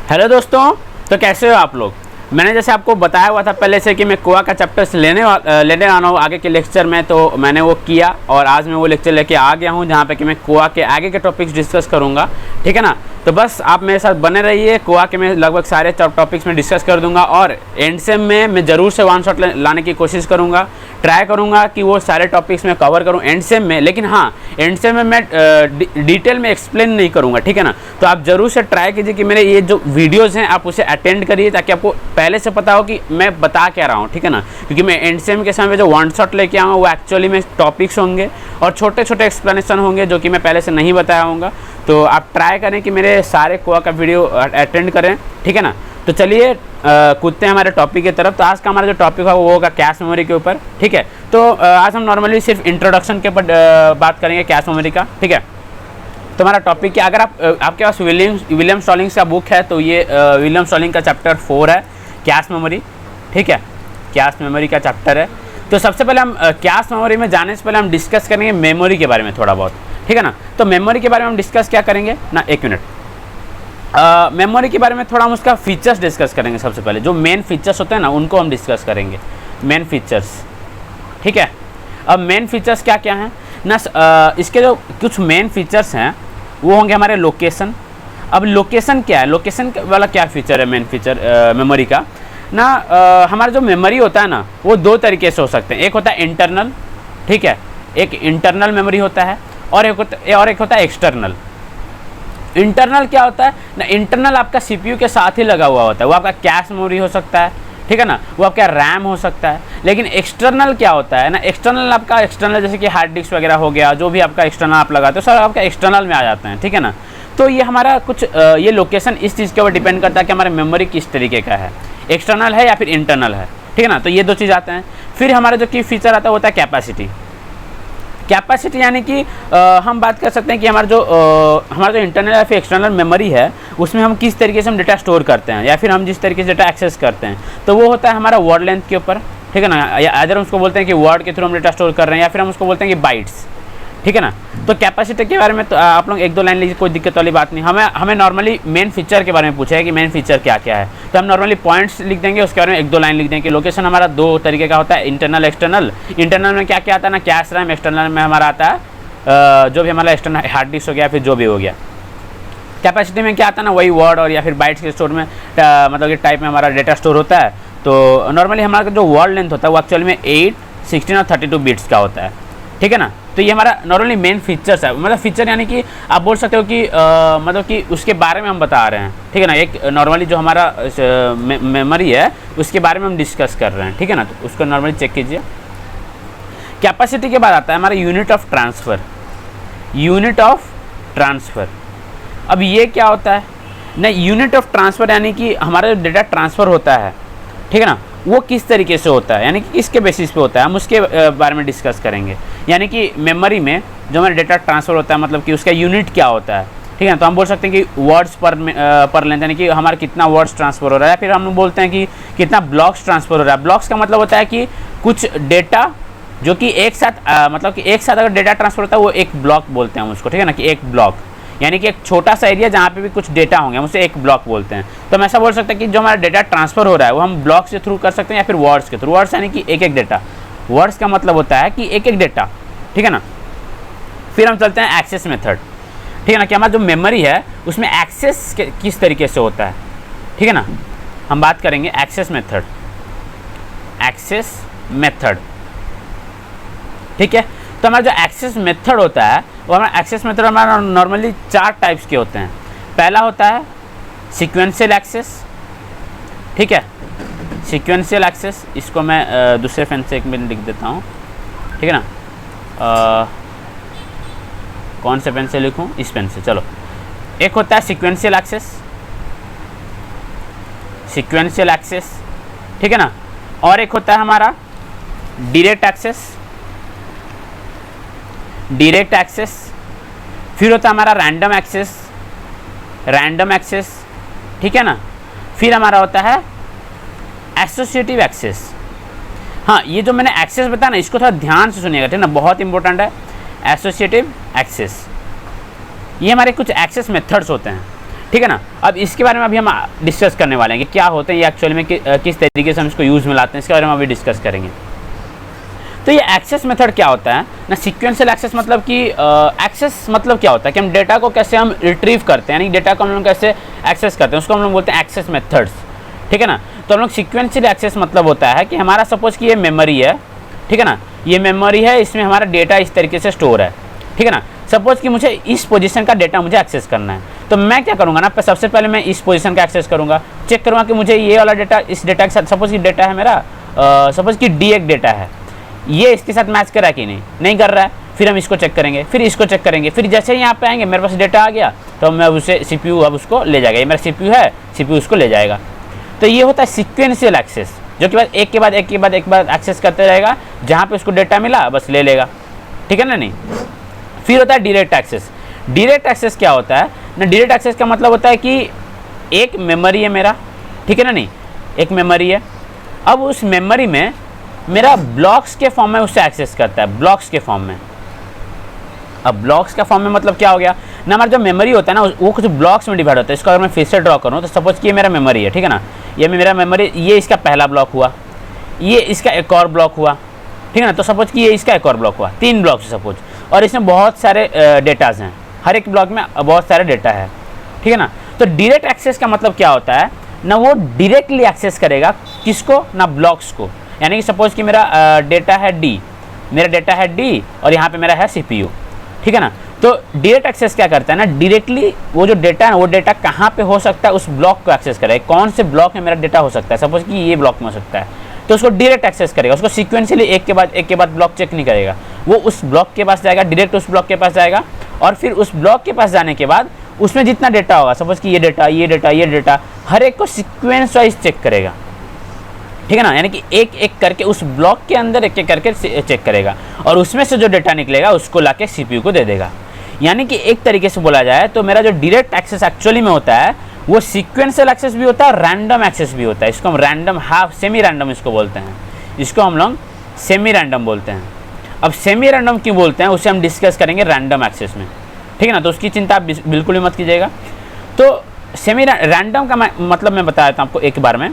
Hello दोस्तों, तो कैसे हो आप लोग। मैंने जैसे आपको बताया हुआ था पहले से कि मैं कोआ का चैप्टर्स लेने आना हूँ आगे के लेक्चर में, तो मैंने वो किया और आज मैं वो लेक्चर लेके आ गया हूँ जहाँ पे कि मैं कोआ के आगे के टॉपिक्स डिस्कस करूँगा। ठीक है ना। तो बस आप मेरे साथ बने रहिए। कोआ के मैं लगभग सारे टॉपिक्स में डिस्कस कर दूंगा और एंड सेम में मैं ज़रूर से वन शॉट लाने की कोशिश करूँगा। ट्राई करूँगा कि वो सारे टॉपिक्स में कवर करूँ एंड सेम में, लेकिन हाँ एंड सेम में मैं डिटेल में एक्सप्लेन नहीं करूँगा। ठीक है ना। तो आप ज़रूर से ट्राई कीजिए कि मेरे ये जो वीडियोज़ हैं आप उसे अटेंड करिए ताकि आपको पहले से पता हो कि मैं बता क्या रहा हूँ। ठीक है ना। क्योंकि मैं एंड सेम के समय जो वन शॉट लेके आऊँगा वो एक्चुअली में टॉपिक्स होंगे और छोटे छोटे एक्सप्लेनेशन होंगे जो कि मैं पहले से नहीं बताया हूँगा। तो आप ट्राई करें कि मेरे सारे कोआ का वीडियो अटेंड करें। ठीक है ना। तो चलिए कूदते हैं हमारे टॉपिक की तरफ। तो आज का हमारा जो टॉपिक है वो होगा कैश मेमोरी के ऊपर। ठीक है। तो आज हम नॉर्मली सिर्फ इंट्रोडक्शन के ऊपर बात करेंगे कैश मेमोरी का। ठीक है। तो हमारा टॉपिक क्या, अगर आपके पास विलियम स्टॉलिंग्स का बुक है तो ये विलियम स्टॉलिंग का चैप्टर 4 है, कैश मेमोरी। ठीक है। कैश मेमोरी का चैप्टर है। तो सबसे पहले हम कैश मेमोरी में जाने से पहले हम डिस्कस करेंगे मेमोरी के बारे में थोड़ा बहुत। ठीक है ना। तो मेमोरी के बारे में हम डिस्कस क्या करेंगे ना, एक मिनट। मेमोरी के बारे में थोड़ा हम उसका फीचर्स डिस्कस करेंगे। सबसे पहले जो मेन फीचर्स होते हैं ना उनको हम डिस्कस करेंगे, मेन फीचर्स। ठीक है। अब मेन फीचर्स क्या क्या हैं ना, इसके जो कुछ मेन फीचर्स हैं वो होंगे हमारे लोकेशन। अब लोकेशन क्या है, लोकेशन वाला क्या फीचर है, मेन फीचर मेमोरी का ना, हमारा जो मेमोरी होता है ना वो दो तरीके से हो सकते हैं। एक होता है इंटरनल, ठीक है, एक इंटरनल मेमोरी होता है और एक होता है एक्सटर्नल। इंटरनल क्या होता है ना, इंटरनल आपका सीपीयू के साथ ही लगा हुआ होता है, वो आपका कैश मेमोरी हो सकता है। ठीक है ना, वो आपका रैम हो सकता है। लेकिन एक्सटर्नल क्या होता है ना, एक्सटर्नल आपका एक्सटर्नल जैसे कि हार्ड डिस्क वगैरह हो गया, जो भी आपका एक्सटर्नल आप लगाते हो सब आपका एक्सटर्नल में आ जाते हैं। ठीक है ना। तो ये हमारा कुछ ये लोकेशन इस चीज़ के ऊपर डिपेंड करता है कि हमारा मेमोरी किस तरीके का है, एक्सटर्नल है या फिर इंटरनल है। ठीक है ना। तो ये दो चीज़ आते हैं। फिर हमारा जो की फीचर आता है वो होता है कैपेसिटी। कैपेसिटी यानी कि हम बात कर सकते हैं कि हमारा जो इंटरनल या फिर एक्सटर्नल मेमोरी है उसमें हम किस तरीके से हम डेटा स्टोर करते हैं या फिर हम जिस तरीके से डेटा एक्सेस करते हैं, तो वो होता है हमारा वर्ड लेंथ के ऊपर। ठीक है ना। या अदर हम उसको बोलते हैं कि वर्ड के थ्रू हम डेटा स्टोर कर रहे हैं या फिर हम उसको बोलते हैं कि बाइट्स। ठीक है ना। तो कैपेसिटी के बारे में तो आप लोग एक दो लाइन लीजिए, कोई दिक्कत वाली बात नहीं। हमें नॉर्मली मेन फीचर के बारे में पूछा है कि मेन फीचर क्या क्या है, तो हम नॉर्मली पॉइंट्स लिख देंगे, उसके बारे में एक दो लाइन लिख देंगे। लोकेशन हमारा दो तरीके का होता है, इंटरनल एक्सटर्नल। इंटरनल में क्या क्या आता है ना, कैश रैम। एक्सटर्नल में हमारा आता है जो भी हमारा एक्सटर्नल हार्ड डिस्क हो गया फिर जो भी हो गया। कैपेसिटी में क्या आता है ना, वही वर्ड और या फिर बाइट्स के स्टोर में मतलब कि टाइप में हमारा डेटा स्टोर होता है। तो नॉर्मली हमारा जो वर्ड लेंथ होता है वो एक्चुअली में 8, 16 और 32 बिट्स का होता है। ठीक है ना। तो ये हमारा नॉर्मली मेन फीचर्स है, मतलब फीचर यानी कि आप बोल सकते हो कि मतलब कि उसके बारे में हम बता रहे हैं। ठीक है ना। एक नॉर्मली जो हमारा मेमोरी है उसके बारे में हम डिस्कस कर रहे हैं। ठीक है ना। तो उसको नॉर्मली चेक कीजिए। कैपेसिटी के बाद आता है हमारा unit of transfer. Unit of transfer, अब ये क्या होता है ना, यूनिट ऑफ ट्रांसफ़र यानी कि हमारा जो डेटा ट्रांसफ़र होता है, ठीक है ना, वो किस तरीके से होता है, यानी कि किसके बेसिस पे होता है, हम उसके बारे में डिस्कस करेंगे। यानी कि मेमोरी में जो हमारा डेटा ट्रांसफ़र होता है मतलब कि उसका यूनिट क्या होता है। ठीक है ना। तो हम बोल सकते हैं कि वर्ड्स पर लेंथ, यानी कि हमारा कितना वर्ड्स ट्रांसफ़र हो रहा है, या फिर हम बोलते हैं कि कितना ब्लॉक्स ट्रांसफ़र हो रहा है। ब्लॉक्स का मतलब होता है कि कुछ डेटा जो कि एक साथ मतलब कि एक साथ अगर डेटा ट्रांसफ़र होता है वो एक ब्लॉक बोलते हैं हम उसको। ठीक है ना, कि एक ब्लॉक यानी कि एक छोटा सा एरिया जहाँ पे भी कुछ डेटा होंगे हम उसे एक ब्लॉक बोलते हैं। तो हम ऐसा बोल सकते हैं कि जो हमारा डेटा ट्रांसफ़र हो रहा है वो हम ब्लॉक्स के थ्रू कर सकते हैं या फिर वर्ड्स के थ्रू। वर्ड्स यानी कि एक एक डेटा, वर्ड्स का मतलब होता है कि एक एक डेटा। ठीक है ना। फिर हम चलते हैं एक्सेस मेथड। ठीक है ना, कि हमारा जो मेमोरी है उसमें एक्सेस किस तरीके से होता है। ठीक है ना, हम बात करेंगे एक्सेस मेथड। एक्सेस मेथड, ठीक है। तो हमारा जो एक्सेस मेथड होता है वो हमारा एक्सेस मेथड हमारा नॉर्मली 4 टाइप्स के होते हैं। पहला होता है सीक्वेंशियल एक्सेस। ठीक है, सीक्वेंशियल एक्सेस, इसको मैं दूसरे पेन से एक मिनट लिख देता हूँ। ठीक है ना, कौन से पेन से लिखूँ, इस पेन से, चलो। एक होता है सीक्वेंशियल एक्सेस, सीक्वेंशियल एक्सेस। ठीक है ना। और एक होता है हमारा डायरेक्ट एक्सेस, डायरेक्ट एक्सेस। फिर होता है हमारा रैंडम एक्सेस, रैंडम एक्सेस। ठीक है ना। फिर हमारा होता है एसोसिएटिव एक्सेस। हाँ, ये जो मैंने एक्सेस बताया ना इसको थोड़ा ध्यान से सुनिएगा, ठीक है ना, बहुत इंपॉर्टेंट है। एसोसिएटिव एक्सेस, ये हमारे कुछ एक्सेस मेथड्स होते हैं। ठीक ठीक है ना। अब इसके बारे में अभी हम डिस्कस करने वाले हैं कि क्या होते हैं ये एक्चुअली में, किस तरीके से हम इसको यूज़ में लाते हैं, इसके बारे में अभी डिस्कस करेंगे। तो ये एक्सेस मेथड क्या होता है ना, सीक्वेंशियल एक्सेस मतलब कि एक्सेस मतलब क्या होता है कि हम डेटा को कैसे हम रिट्रीव करते हैं, यानी डेटा को हम लोग कैसे एक्सेस करते हैं, उसको हम लोग बोलते हैं एक्सेस मेथड्स, ठीक है ना। तो हम लोग सीक्वेंशियल एक्सेस मतलब होता है कि हमारा सपोज कि ये मेमोरी है, ठीक है ना, ये मेमोरी है, इसमें हमारा डेटा इस तरीके से स्टोर है, ठीक है ना। सपोज कि मुझे इस पोजीशन का डेटा मुझे एक्सेस करना है, तो मैं क्या करूँगा ना, सबसे पहले मैं इस पोजीशन का एक्सेस करूँगा, चेक करूँगा कि मुझे ये वाला डेटा इस डेटा के साथ, सपोज कि डेटा है मेरा, सपोज कि D एक डेटा है, ये इसके साथ मैच कर रहा है कि नहीं कर रहा है, फिर हम इसको चेक करेंगे, फिर इसको चेक करेंगे, फिर जैसे ही यहाँ पे आएंगे मेरे पास डेटा आ गया तो मैं उसे CPU अब उसको ले जाएगा, ये मेरा CPU है, CPU उसको ले जाएगा। तो ये होता है सीक्वेंशियल एक्सेस, जो कि बाद एक के बाद एक बार एक्सेस करते रहेगा, जहाँ पे उसको डेटा मिला बस ले लेगा, ठीक है ना। नहीं, फिर होता है डायरेक्ट एक्सेस। डायरेक्ट एक्सेस क्या होता है ना, डायरेक्ट एक्सेस का मतलब होता है कि एक मेमोरी है मेरा, ठीक है ना, नहीं, एक मेमोरी है, अब उस मेमोरी में मेरा ब्लॉक्स के फॉर्म में उससे एक्सेस करता है, ब्लॉक्स के फॉर्म में। अब ब्लॉक्स का फॉर्म में मतलब क्या हो गया ना, हमारा जो मेमोरी होता है ना वो कुछ ब्लॉक्स में डिवाइड होता है। इसको अगर मैं फिर से ड्रॉ करूँ तो सपोज कि ये मेरा मेमोरी है, ठीक है ना, ये मेरा मेमोरी, ये इसका पहला ब्लॉक हुआ, ये इसका एक और ब्लॉक हुआ, ठीक है ना। तो सपोज कि ये इसका एक और ब्लॉक हुआ, 3 ब्लॉक है सपोज, और इसमें बहुत सारे डेटाज हैं, हर एक ब्लॉक में बहुत सारे डेटा है, ठीक है ना। तो डायरेक्ट एक्सेस का मतलब क्या होता है ना, वो डायरेक्टली एक्सेस करेगा किसको ना, ब्लॉक्स को। यानी कि सपोज कि मेरा डेटा है D, मेरा डेटा है D और यहाँ पे मेरा है CPU, ठीक है ना। तो डायरेक्ट एक्सेस क्या करता है ना, डायरेक्टली वो जो डेटा है वो डेटा कहाँ पे हो सकता है उस ब्लॉक को एक्सेस करेगा, कौन से ब्लॉक में मेरा डेटा हो सकता है, सपोज कि ये ब्लॉक में हो सकता है, तो उसको डायरेक्ट एक्सेस करेगा, उसको सीक्वेंशियली एक के बाद ब्लॉक चेक नहीं करेगा, वो उस ब्लॉक के पास जाएगा, डायरेक्ट उस ब्लॉक के पास जाएगा, और फिर उस ब्लॉक के पास जाने के बाद उसमें जितना डेटा होगा, सपोज कि ये डेटा हर एक को सीक्वेंस वाइज चेक करेगा, ठीक है ना। यानी कि एक एक करके उस ब्लॉक के अंदर एक एक करके चेक करेगा, और उसमें से जो डेटा निकलेगा उसको लाके CPU को दे देगा। यानी कि एक तरीके से बोला जाए तो मेरा जो डायरेक्ट एक्सेस एक्चुअली में होता है वो सीक्वेंशियल एक्सेस भी होता है, रैंडम एक्सेस भी होता है। इसको हम रैंडम, हाफ सेमी रैंडम इसको बोलते हैं, इसको हम लोग सेमी रैंडम बोलते हैं। अब सेमी रैंडम क्यों बोलते हैं उसे हम डिस्कस करेंगे रैंडम एक्सेस में, ठीक है ना। तो उसकी चिंता आप बिल्कुल भी मत कीजिएगा। तो सेमी रैंडम का मतलब मैं बता देता हूँ आपको एक बार में,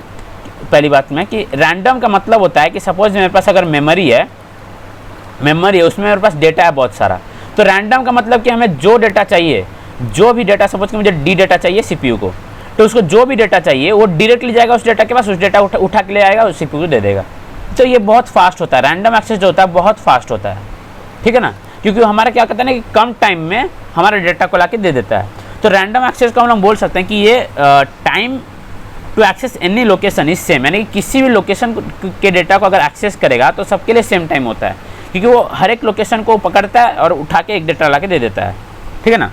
पहली बात में कि रैंडम का मतलब होता है कि सपोज मेरे पास अगर मेमोरी है उसमें मेरे पास डेटा है बहुत सारा, तो रैंडम का मतलब कि हमें जो डेटा चाहिए, जो भी डेटा, सपोज कि मुझे D डेटा चाहिए CPU को, तो उसको जो भी डेटा चाहिए वो डायरेक्टली जाएगा उस डेटा के पास, उस डेटा उठा के ले आएगा, उस CPU को दे देगा। तो ये बहुत फास्ट होता है, रैंडम एक्सेस जो होता है बहुत फास्ट होता है, ठीक है ना, क्योंकि हमारा क्या कहता है ना कि कम टाइम में हमारे डेटा को ला के दे देता है। तो रैंडम एक्सेस को हम लोग बोल सकते हैं कि ये time to access any location is same, यानी कि किसी भी लोकेशन के डेटा को अगर एक्सेस करेगा तो सबके लिए सेम टाइम होता है, क्योंकि वो हर एक लोकेशन को पकड़ता है और उठा के एक डेटा ला के दे देता है, ठीक है ना।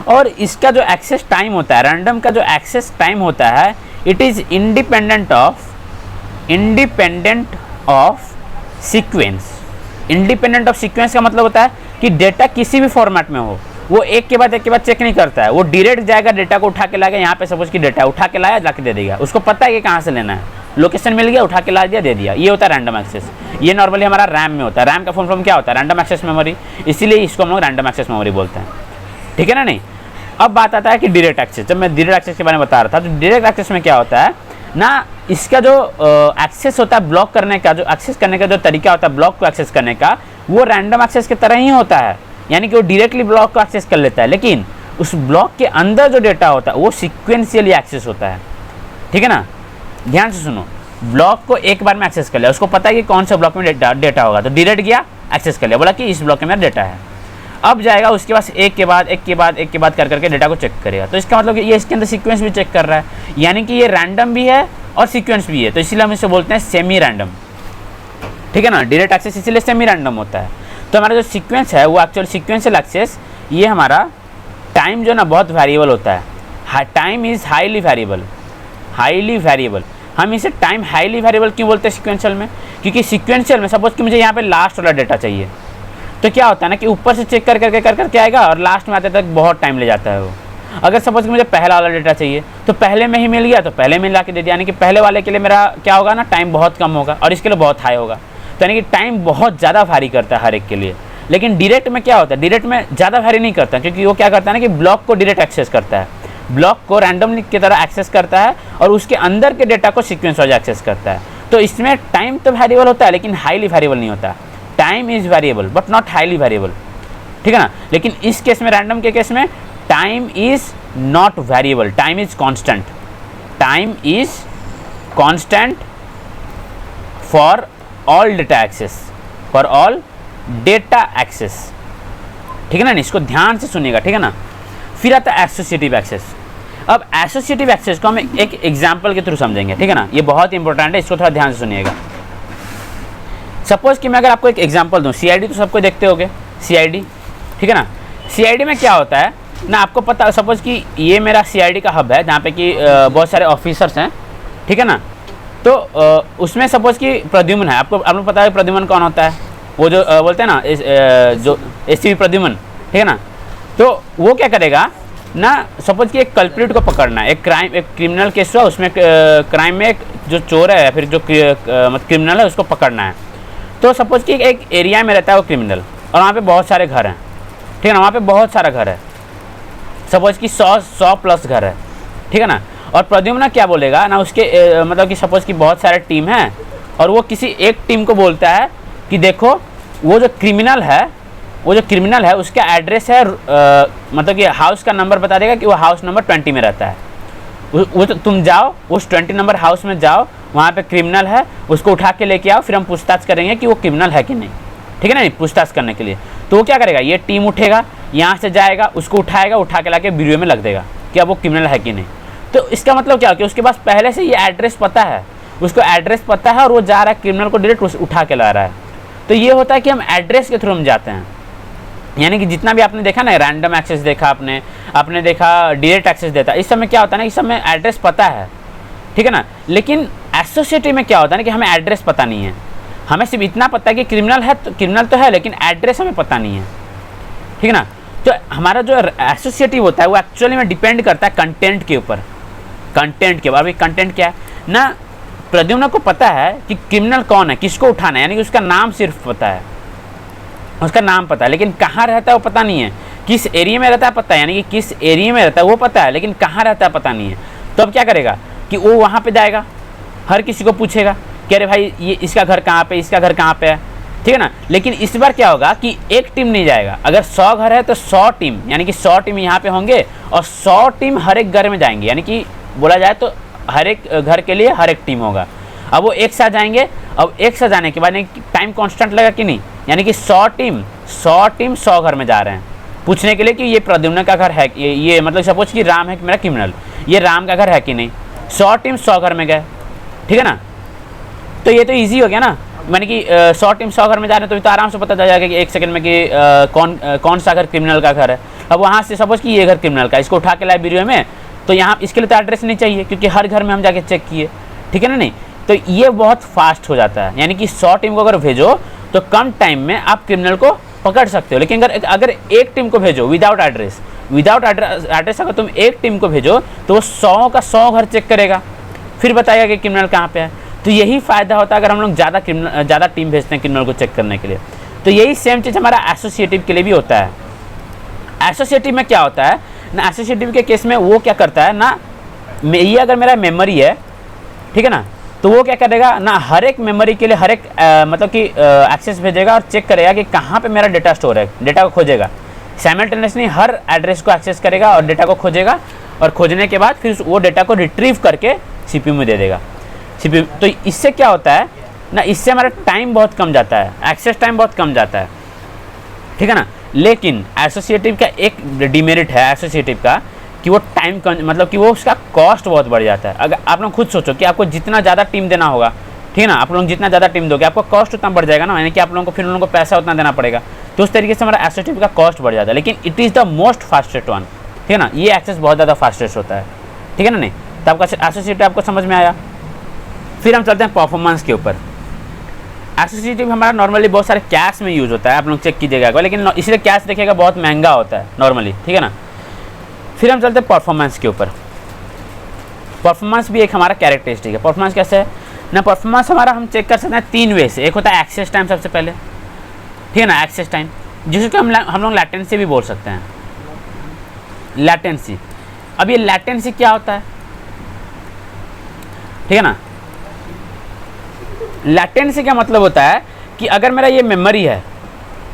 और इसका जो एक्सेस टाइम होता है, रैंडम का जो एक्सेस टाइम होता है, it is independent of sequence. Independent of sequence का मतलब होता है कि डेटा किसी भी फॉर्मेट में हो, वो एक के बाद चेक नहीं करता है, वो डायरेक्ट जाएगा, डेटा को उठा के लाएगा। यहाँ पे सपोज कि डेटा उठा के लाया, जाके दे देगा, उसको पता है कि कहाँ से लेना है, लोकेशन मिल गया, उठा के ला दिया, दे दिया। ये होता है रैंडम एक्सेस। ये नॉर्मली हमारा रैम में होता है। रैम का फुल फॉर्म क्या होता है, रैंडम एक्सेस मेमोरी, इसीलिए इसको हम लोग रैंडम एक्सेस मेमोरी बोलते हैं, ठीक है ना। नहीं, अब बात आता है कि डायरेक्ट एक्सेस। जब मैं डायरेक्ट एक्सेस के बारे में बता रहा था, तो डायरेक्ट एक्सेस में क्या होता है ना, इसका जो एक्सेस होता है, ब्लॉक करने का जो एक्सेस करने का जो तरीका होता है, ब्लॉक को एक्सेस करने का, वो रैंडम एक्सेस की तरह ही होता है। यानी कि वो डायरेक्टली ब्लॉक को एक्सेस कर लेता है, लेकिन उस ब्लॉक के अंदर जो डेटा होता है वो सीक्वेंशियली एक्सेस होता है, ठीक है ना। ध्यान से सुनो, ब्लॉक को एक बार में एक्सेस कर लिया, उसको पता है कि कौन सा ब्लॉक में डेटा होगा, तो डायरेक्ट गया, एक्सेस कर लिया, बोला कि इस ब्लॉक में मेरा डेटा है। अब जाएगा उसके पास एक के बाद कर करके डेटा को चेक करेगा। तो इसका मतलब ये इसके अंदर सीक्वेंस भी चेक कर रहा है, यानी कि ये रैंडम भी है और सीक्वेंस भी है। तो इसीलिए हम इसे बोलते हैं सेमी रैंडम, ठीक है ना। डायरेक्ट एक्सेस इसीलिए सेमी रैंडम होता है। तो हमारा जो सीक्वेंस है वो एक्चुअल सीक्वेंशियल एक्सेस, ये हमारा टाइम जो ना बहुत वेरिएबल होता है। Time is highly variable. हम इसे टाइम हाईली वेरिएबल क्यों बोलते हैं सीक्वेंशियल में, क्योंकि सीक्वेंशियल में सपोज कि मुझे यहाँ पे लास्ट वाला डेटा चाहिए, तो क्या होता है ना कि ऊपर से चेक कर करके आएगा और लास्ट में आते तक बहुत टाइम ले जाता है वो। अगर सपोज कि मुझे पहला वाला डेटा चाहिए तो पहले में ही मिल गया, तो पहले में ला के दे दिया, यानी कि पहले वाले के लिए मेरा क्या होगा ना, टाइम बहुत कम होगा और इसके लिए बहुत हाई होगा। तो यानी कि टाइम बहुत ज़्यादा भारी करता है हर एक के लिए। लेकिन डायरेक्ट में क्या होता है, डायरेक्ट में ज़्यादा वैरी नहीं करता, क्योंकि वो क्या करता है ना कि ब्लॉक को डायरेक्ट एक्सेस करता है, ब्लॉक को रैंडमली की तरह एक्सेस करता है और उसके अंदर के डेटा को सीक्वेंस वाइज एक्सेस करता है। तो इसमें टाइम तो वेरिएबल होता है लेकिन हाईली वेरिएबल नहीं होता। Time is variable but not highly variable, ठीक है ना। लेकिन इस केस में, रैंडम के केस में, time is not variable, time is constant, time is constant for all data access, for all data access, ठीक है ना। इसको ध्यान से सुनिएगा, ठीक है ना। फिर आता है एसोसिएटिव एक्सेस। अब एसोसिएटिव एक्सेस को हम एक एग्जांपल के थ्रू समझेंगे, ठीक है ना। ये बहुत इंपॉर्टेंट है, इसको थोड़ा ध्यान से सुनिएगा। सपोज कि मैं अगर आपको एक एग्जांपल दूं, सीआईडी तो सबको देखते होगे, सीआईडी, ठीक है ना। सीआईडी में क्या होता है ना, आपको पता, सपोज कि ये मेरा सीआईडी का हब है जहाँ पे कि बहुत सारे ऑफिसर्स हैं, ठीक है ना। तो उसमें सपोज कि प्रद्युम्न है, आपको पता है प्रद्युम्न कौन होता है, वो जो बोलते हैं ना जो एससीबी प्रद्युम्न, ठीक है ना। तो वो क्या करेगा ना, सपोज कि एक कल्प्रिट को पकड़ना है, एक क्रिमिनल केस हुआ, उसमें क्राइम में एक जो चोर है या फिर जो मतलब क्रिमिनल है उसको पकड़ना है। तो सपोज कि एक एरिया में रहता है वो क्रिमिनल और वहाँ पे बहुत सारे घर हैं, ठीक है ना, वहाँ पे बहुत सारा घर है, सपोज कि 100 प्लस घर है, ठीक है ना। और प्रद्युम्न क्या बोलेगा ना, उसके मतलब कि सपोज कि बहुत सारे टीम हैं और वो किसी एक टीम को बोलता है कि देखो वो जो क्रिमिनल है उसका एड्रेस है, मतलब कि हाउस का नंबर बता देगा कि वो हाउस नंबर 20 में रहता है। वो तो तुम जाओ उस 20 नंबर हाउस में जाओ, वहाँ पे क्रिमिनल है, उसको उठा के लेके आओ, फिर हम पूछताछ करेंगे कि वो क्रिमिनल है कि नहीं, ठीक है ना। पूछताछ करने के लिए तो वो क्या करेगा, ये टीम उठेगा, यहाँ से जाएगा, उसको उठाएगा, उठा के लाके वीडियो में लग देगा कि अब वो क्रिमिनल है कि नहीं। तो इसका मतलब क्या हो कि उसके पास पहले से ये एड्रेस पता है, उसको एड्रेस पता है और वो जा रहा है क्रिमिनल को डायरेक्ट उठा के ला रहा है। तो ये होता है कि हम एड्रेस के थ्रू हम जाते हैं, यानी कि जितना भी आपने देखा ना, रैंडम एक्सेस देखा आपने देखा डायरेक्ट एक्सेस देता, इस समय क्या होता है ना, इस समय एड्रेस पता है, ठीक है ना। लेकिन एसोसिएटिव में क्या होता है ना कि हमें एड्रेस पता नहीं है, हमें सिर्फ इतना पता है कि क्रिमिनल है, तो क्रिमिनल तो है लेकिन एड्रेस हमें पता नहीं है, ठीक है ना। तो हमारा जो एसोसिएटिव होता है वो एक्चुअली में डिपेंड करता है कंटेंट के ऊपर, कंटेंट के ऊपर। अभी कंटेंट क्या है ना, प्रद्युम्न को पता है कि क्रिमिनल कौन है, किसको उठाना है, यानी कि उसका नाम सिर्फ पता है, उसका नाम पता है, लेकिन कहाँ रहता है वो पता नहीं है, किस एरिया में रहता है पता है, यानी कि किस एरिया में रहता है वो पता है, लेकिन कहाँ रहता है पता नहीं है। तो अब क्या करेगा कि वो वहाँ पे जाएगा, हर किसी को पूछेगा कि अरे भाई ये इसका घर कहाँ पे, इसका घर कहाँ पे है, ठीक है ना। लेकिन इस बार क्या होगा कि एक टीम नहीं जाएगा, अगर 100 घर है तो 100 टीम, यानी कि 100 टीम यहाँ पे होंगे और 100 टीम हर एक घर में जाएंगे, यानी कि बोला जाए तो हर एक घर के लिए हर एक टीम होगा। अब वो एक साथ जाएंगे, अब एक साथ जाने के बाद टाइम कांस्टेंट लगा कि नहीं, यानी कि 100 टीम 100 घर में जा रहे हैं पूछने के लिए कि ये प्रद्युम्न का घर है, ये मतलब सपोज कि राम है कि मेरा क्रिमिनल, ये राम का घर है कि नहीं। 100 टीम 100 घर में गए, ठीक है ना। तो ये तो ईजी हो गया ना, यानी कि 100 टीम 100 घर में जा रहे हैं तो आराम से पता चल जाएगा कि एक सेकंड में कि कौन सा घर क्रिमिनल का घर है। अब वहाँ से सपोज कि ये घर क्रिमिनल का, इसको उठा के लाए वीडियो में, तो यहाँ इसके लिए तो एड्रेस नहीं चाहिए क्योंकि हर घर में हम जाके चेक किए, ठीक है ना। नहीं तो ये बहुत फास्ट हो जाता है, यानी कि 100 टीम को अगर भेजो तो कम टाइम में आप क्रिमिनल को पकड़ सकते हो। लेकिन अगर एक टीम को भेजो विदाउट एड्रेस अगर तुम एक टीम को भेजो तो वो 100 का 100 घर चेक करेगा, फिर बताएगा कि क्रिमिनल कहाँ पे है। तो यही फ़ायदा होता है अगर हम लोग ज़्यादा टीम भेजते हैं क्रिमिनल को चेक करने के लिए। तो यही सेम चीज़ हमारा एसोसिएटिव के लिए भी होता है। एसोसिएटिव में क्या होता है ना, एसोसिएटिव के केस में वो क्या करता है ना, ये अगर मेरा मेमोरी है, ठीक है ना, तो वो क्या करेगा ना, हर एक मेमोरी के लिए हर एक मतलब कि एक्सेस भेजेगा और चेक करेगा कि कहाँ पे मेरा डेटा स्टोर है, डेटा को खोजेगा साइमल्टेनियसली, हर एड्रेस को एक्सेस करेगा और डेटा को खोजेगा, और खोजने के बाद फिर वो डेटा को रिट्रीव करके सीपीयू में दे देगा। सीपीयू तो इससे क्या होता है ना, इससे हमारा टाइम बहुत कम जाता है, एक्सेस टाइम बहुत कम जाता है, ठीक है ना। लेकिन एसोसिएटिव का एक डिमेरिट है एसोसिएटिव का कि वो टाइम मतलब कि वो उसका कॉस्ट बहुत बढ़ जाता है। अगर आप लोग खुद सोचो कि आपको जितना ज़्यादा टीम देना होगा, ठीक है ना, आप लोग जितना ज़्यादा टीम दोगे आपका कॉस्ट उतना बढ़ जाएगा ना, यानी कि आप लोगों को फिर उन लोगों को पैसा उतना देना पड़ेगा। तो उस तरीके से हमारा एसोसिएटिव का कॉस्ट बढ़ जाता है, लेकिन it is the most fastest one, ठीक है ना। ये एक्सेस बहुत ज़्यादा फास्टेस्ट होता है, ठीक है ना। नहीं तो आपका एसोसिएटिव आपको समझ में आया। फिर हम चलते हैं परफॉर्मेंस के ऊपर। एसोसिएटिव हमारा नॉर्मली बहुत सारे कैश में यूज़ होता है, आप लोग चेक कीजिएगा, लेकिन इसलिए कैश देखिएगा बहुत महंगा होता है नॉर्मली, ठीक है ना। फिर हम चलते हैं परफॉर्मेंस के ऊपर। परफॉर्मेंस भी एक हमारा कैरेक्टरिस्टिक है। परफॉर्मेंस कैसे है ना, परफॉर्मेंस हमारा हम चेक कर सकते हैं 3 वे से। एक होता है एक्सेस टाइम, सबसे पहले, ठीक है ना, एक्सेस टाइम। जिसको हम लोग लैटेंसी भी बोल सकते हैं, लैटेंसी। अब ये लैटेंसी क्या होता है, ठीक है ना। लैटेंसी का मतलब होता है कि अगर मेरा ये मेमोरी है,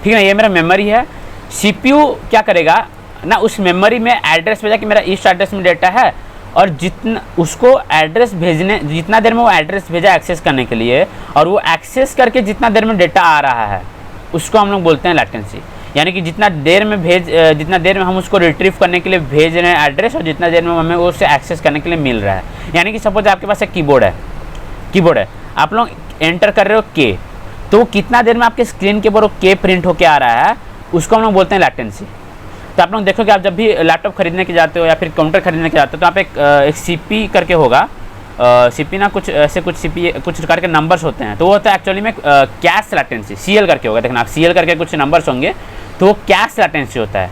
ठीक है ना, ये मेरा मेमोरी है, सीपीयू क्या करेगा ना, उस मेमोरी में एड्रेस भेजा कि मेरा इस एड्रेस में डेटा है, और जितना उसको एड्रेस भेजने, जितना देर में वो एड्रेस भेजा एक्सेस करने के लिए, और वो एक्सेस करके जितना देर में डेटा आ रहा है, उसको हम लोग बोलते हैं लैटेंसी। यानी कि जितना देर में हम उसको रिट्रीव करने के लिए भेज रहे हैं एड्रेस, और जितना देर में हमें उससे एक्सेस करने के लिए मिल रहा है। यानी कि सपोज आपके पास एक कीबोर्ड है, आप लोग एंटर कर रहे हो के, तो कितना देर में आपके स्क्रीन के ऊपर वो के प्रिंट होके आ रहा है, उसको हम लोग बोलते हैं लैटेंसी। तो आप लोग देखो कि आप जब भी लैपटॉप खरीदने के जाते हो या फिर काउंटर खरीदने के जाते हो, तो आप एक सीपी करके होगा, सीपी ना कुछ ऐसे कुछ सीपी कुछ करके नंबर्स होते हैं, तो वो होता है एक्चुअली में कैश लैटेंसी, सीएल करके होगा, देखना आप सीएल करके कुछ नंबर्स होंगे, तो वो कैश लैटेंसी होता है,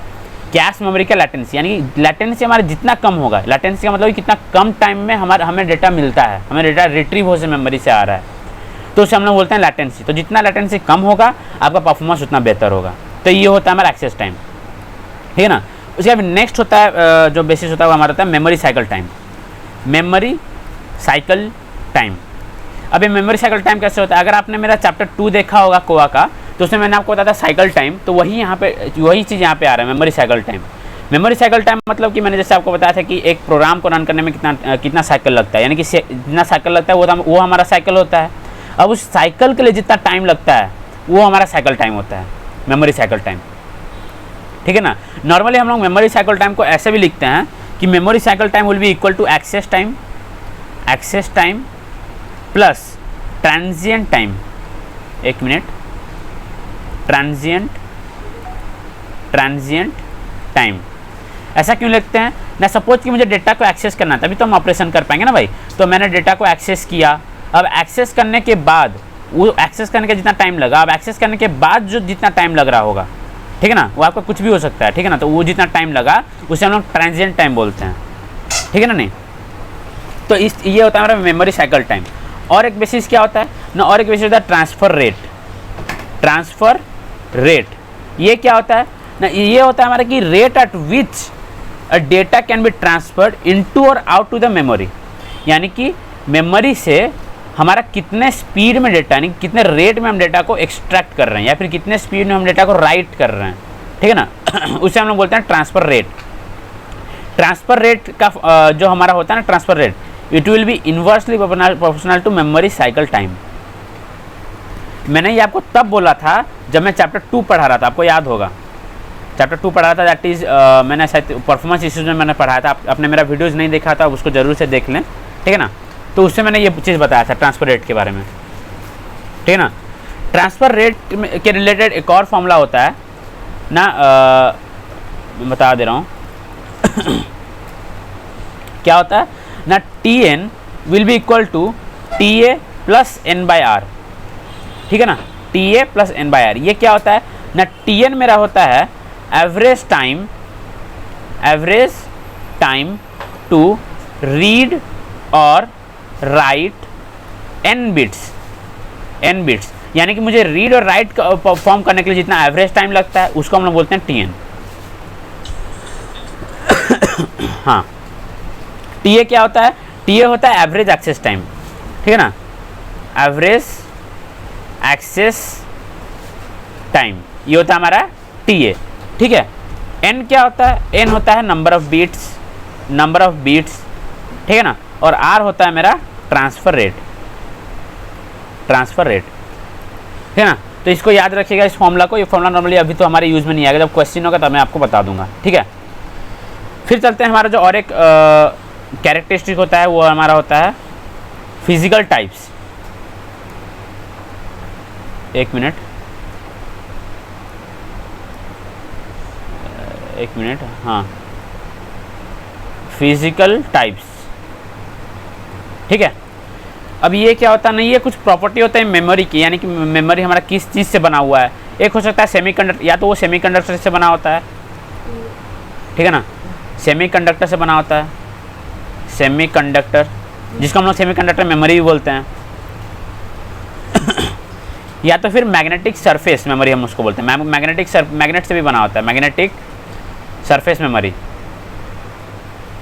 कैश मेमोरी का लैटेंसी। यानी कि लैटेंसी हमारा जितना कम होगा, लैटेंसी का मतलब कितना कम टाइम में हमें डेटा मिलता है, हमें डेटा रिट्रीव हो से मेमोरी से आ रहा है, तो उसे हम लोग बोलते हैं लैटेंसी। तो जितना लैटेंसी कम होगा आपका परफॉर्मेंस उतना बेहतर होगा। तो ये होता है हमारा एक्सेस टाइम, ठीक है ना। उसके बाद नेक्स्ट होता है जो बेसिस होता है वो हमारा होता है memory cycle time. Memory cycle time, अब ये मेमोरी साइकिल टाइम कैसे होता है, अगर आपने मेरा चैप्टर 2 देखा होगा कोआ का, तो उसमें मैंने आपको बताया था साइकिल टाइम, तो वही चीज़ यहाँ पे आ रहा है, memory cycle time. Memory cycle time मतलब कि मैंने जैसे आपको बताया था कि एक प्रोग्राम को रन करने में कितना साइकिल लगता है, यानी कि जितना साइकिल लगता है वो हमारा साइकिल होता है। अब उस साइकिल के लिए जितना टाइम लगता है वो हमारा साइकिल टाइम होता है, मेमोरी साइकिल टाइम, ठीक है ना। नॉर्मली हम लोग मेमोरी साइकिल टाइम को ऐसे भी लिखते हैं कि memory cycle time will be equal to access time plus transient time, एक मिनट, ट्रांजिएंट टाइम। ऐसा क्यों लिखते हैं ना, सपोज कि मुझे डेटा को एक्सेस करना है, तभी तो हम ऑपरेशन कर पाएंगे ना भाई। तो मैंने डेटा को एक्सेस किया, अब एक्सेस करने के बाद वो एक्सेस करने का जितना टाइम लगा, अब एक्सेस करने के बाद जो जितना टाइम लग रहा होगा, ठीक है ना, वो आपका कुछ भी हो सकता है, ठीक है ना, तो वो जितना टाइम लगा उसे हम लोग ट्रांजिएंट टाइम बोलते हैं, ठीक है ना। नहीं तो ये होता है हमारा मेमोरी साइकिल टाइम। और एक बेसिस क्या होता है ना, और एक बेसिस होता है ट्रांसफ़र रेट। ये क्या होता है ना, ये होता है हमारा कि rate at which a data can be transferred into और आउट टू द मेमोरी। यानी कि मेमोरी से हमारा कितने स्पीड में डेटा, यानी कितने रेट में हम डेटा को एक्सट्रैक्ट कर रहे हैं, या फिर कितने स्पीड में हम डेटा को राइट कर रहे हैं, ठीक है ना। उसे हम लोग बोलते हैं ट्रांसफ़र रेट। ट्रांसफ़र रेट का जो हमारा होता है ना, transfer rate, it will be inversely proportional to memory cycle time. मैंने ये आपको तब बोला था जब मैं चैप्टर 2 पढ़ा रहा था, आपको याद होगा चैप्टर 2 पढ़ा था, दैट इज़ मैंने शायद परफॉर्मेंस इश्यूज में मैंने पढ़ाया था। आपने मेरा वीडियोज़ नहीं देखा था, उसको ज़रूर से देख लें, ठीक है ना। तो उससे मैंने ये चीज़ बताया था ट्रांसफ़र रेट के बारे में, ठीक है ना। ट्रांसफ़र रेट के रिलेटेड एक और फॉर्मूला होता है ना, बता दे रहा हूँ क्या होता है ना, Tn will be equal to TA plus n/r, ठीक है ना, TA प्लस n/r। ये क्या होता है ना, Tn मेरा होता है एवरेज टाइम टू रीड और राइट n बिट्स, यानी कि मुझे रीड और राइट परफॉर्म करने के लिए जितना एवरेज टाइम लगता है उसको हम लोग बोलते हैं Tn। हाँ, TA क्या होता है, TA होता है एवरेज एक्सेस टाइम, ठीक है ना, एवरेज एक्सेस टाइम, ये होता है हमारा TA, ठीक है। n क्या होता है, n होता है नंबर ऑफ बीट्स, ठीक है ना, और r होता है मेरा ट्रांसफ़र रेट, ठीक है ना। तो इसको याद रखिएगा, इस फॉर्मूला को। ये फॉर्मूला नॉर्मली अभी तो हमारे यूज़ में नहीं आएगा, जब क्वेश्चन होगा तब मैं आपको बता दूंगा, ठीक है। फिर चलते हैं, हमारा जो और एक कैरेक्टरिस्टिक होता है वो हमारा होता है फिजिकल टाइप्स। एक मिनट, हाँ, फिजिकल टाइप्स, ठीक है। अब ये क्या होता है ना, ये कुछ प्रॉपर्टी होता है मेमोरी की, यानी कि मेमोरी हमारा किस चीज़ से बना हुआ है। एक हो सकता है सेमीकंडक्टर, या तो वो सेमीकंडक्टर से बना होता है, ठीक है ना, सेमीकंडक्टर से बना होता है, सेमीकंडक्टर, जिसको हम लोग सेमीकंडक्टर मेमोरी भी बोलते हैं। या तो फिर मैग्नेटिक सरफेस मेमोरी हम उसको बोलते हैं। मैग्नेट से भी बना होता है, magnetic surface memory,